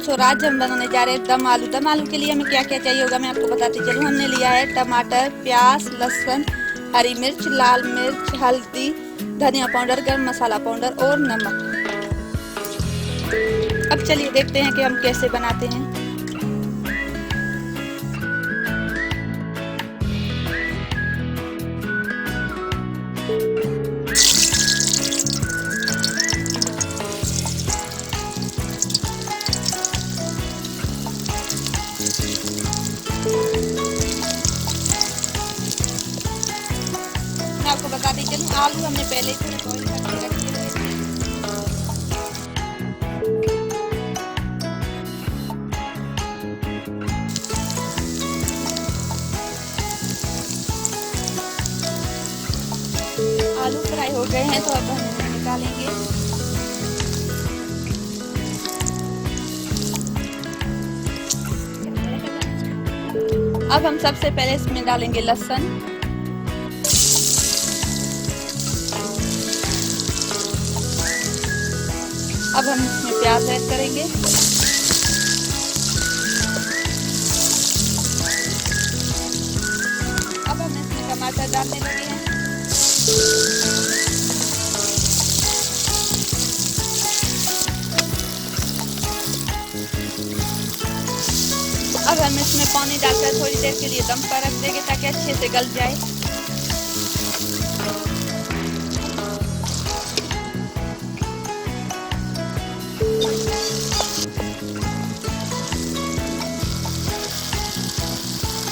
छोरा, आज हम बनाने जा रहे हैं दम आलू। दम आलू के लिए हमें क्या क्या चाहिए होगा मैं आपको बताती चलूँ। हमने लिया है टमाटर, प्याज, लहसुन, हरी मिर्च, लाल मिर्च, हल्दी, धनिया पाउडर, गरम मसाला पाउडर और नमक। अब चलिए देखते हैं कि हम कैसे बनाते हैं। मैं आपको बताती चलूँ, आलू हमने पहले से बॉईल करके रखे हुए थे। आलू फ्राई हो गए हैं तो अब हम इन्हें निकालेंगे। अब हम सबसे पहले इसमें डालेंगे लहसुन, अब हम इसमें प्याज ऐड करेंगे। अब हम इसमें टमाटर डालने लगे हैं। अब हम इसमें पानी डालकर थोड़ी देर के लिए दम पर रख देंगे ताकि अच्छे से गल जाए।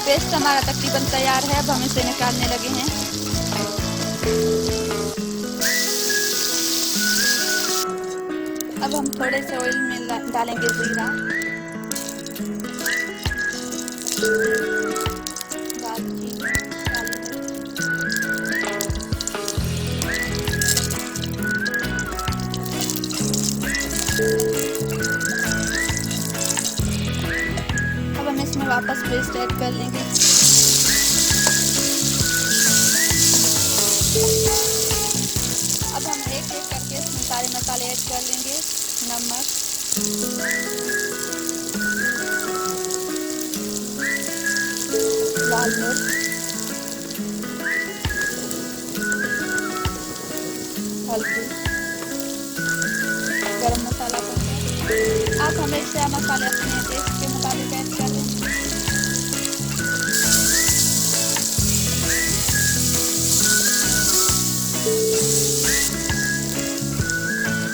पेस्ट हमारा तकरीबन तैयार है। अब हम इसे निकालने लगे हैं। अब हम थोड़े से ऑयल में डालेंगे जीरा, दालचीनी, अब हम इसमें वापस पेस्ट ऐड कर लेंगे। अब हम एक एक करके इसमें सारे मसाले ऐड कर लेंगे। नमक, लाल मिर्च, हल्दी, गरम मसाला पाउडर। आप हमेशा मसाले अपने टेस्ट के मुताबिक ऐड कर लें।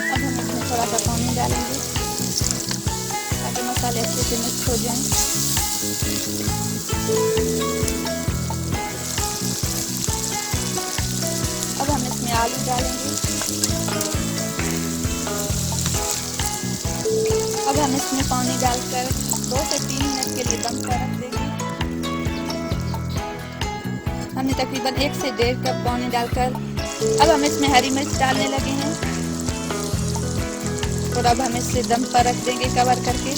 अब हम इसमें थोड़ा सा पानी डालेंगे ताकि मसाले अच्छे से मिक्स हो जाएं। अब हम इसमें आलू डालेंगे। अब हम इसमें पानी डालकर 2 से 3 मिनट के लिए दम पर रख देंगे। हमने तकरीबन 1 से 1.5 कप पानी डालकर अब हम इसमें हरी मिर्च डालने लगे हैं और अब हम इसे दम पर रख देंगे कवर करके।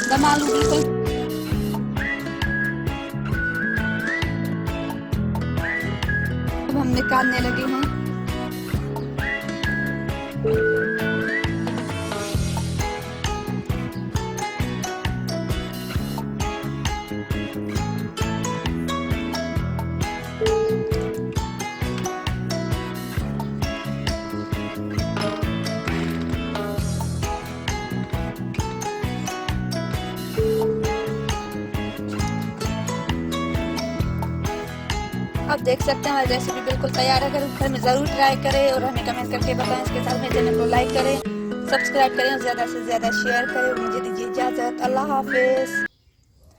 दम आलू बिल्कुल अब हम निकालने लगे हैं। आप देख सकते हैं हमारी रेसिपी बिल्कुल तैयार है। अगर घर में ज़रूर ट्राई करें और हमें कमेंट करके बताएं। इसके साथ मेरे चैनल को लाइक करें, सब्सक्राइब करें और ज़्यादा से ज़्यादा शेयर करें। और मुझे दीजिए इजाज़त। अल्लाह हाफिज़।